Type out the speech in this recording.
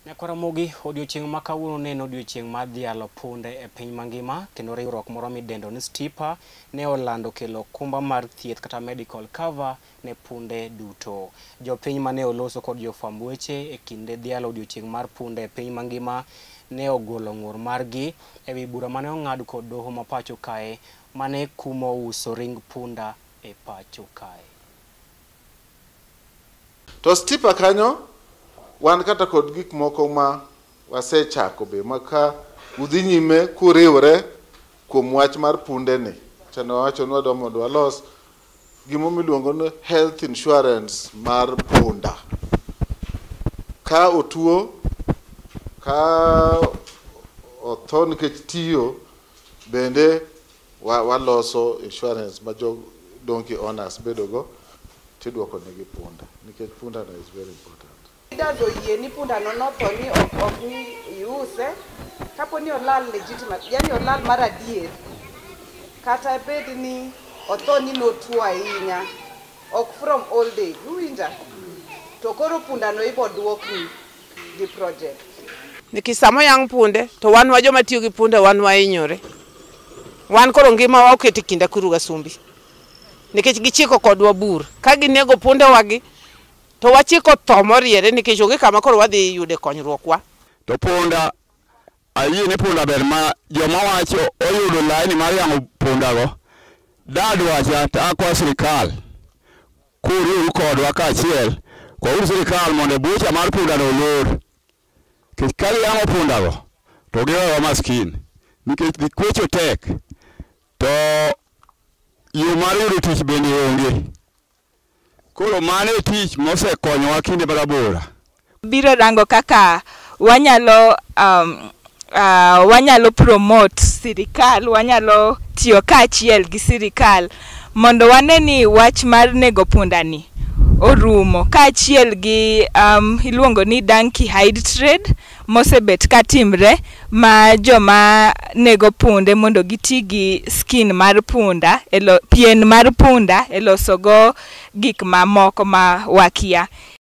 Nekoromogi odiochieng' ma kawuono ne en odiochieng' mar dhialo punde e piny mangima, kendo riwruok moro midendo ni Stipa ne olando kelo okumba mar thieth kata medical cover ne punde duto. Jopiny mane oloso kod jofwamb weche e kinde dhialo odiochieng' mar punde e piny mangima ne ogolo ng'ur margi ewi bura mane ong'ad kod doho ma pacho kae mane kumo uso ring punda e pacho kae. To Stipa kanyo wan kata kod gik moko ma wasechako be maka udhi nyime kuriwre kuom wach mar punde ni. Chano wacho ni wadwa mondo walos gimo miluongo ni health insurance mar punda. Ka otuo, ka otho nikech tiyo, bende waloso insurance ma jo donkey owners bedogo tidwoko negi punda nikech punda no is very important. Idazo yie ni punda no notho ni ok ni iuse kapo ni olal legitimate, yani olal mar adier, kata bed ni otho ni notuo ahinya, ok from old age, uwinja, to koro punda no ibo duokni the project. Nikisamo yang punde to wan wa joma tiyo gi punde wan wainyore. Wan koro ngima wa oketi kinda kuru gasumbi. Nikech gichiko kodwa bur. Ka ginego punde wagi to wachiko tho moriere nikech onge kama koro wadhi yude konyruok wa. To punda ayie ni punda ber ma joma wacho oyudo laini mar yango punda go. Dadwacha ta kwa sirikal. Kuru kodwa kaachiel kwa sirikal mondo bucha mar punda no lor. Kikali yango punda go to gewa maskin. Nikech dikwecho tek to yo mar yudo tich bende onge. Koro mane tich mosekonyowa kinde barabora. Biro rango kaka wanyalo promote sirikal, wanyalo tiyo kaachiel gi sirikal mondo wane ni wach mar nego punda ni orumo, kaachiel gi iluongo ni donkey hide trade mosebet katimre ma joma nego punde mondo giti gi skin mar punda, pien mar punda eloso go gik mamoko ma wakia.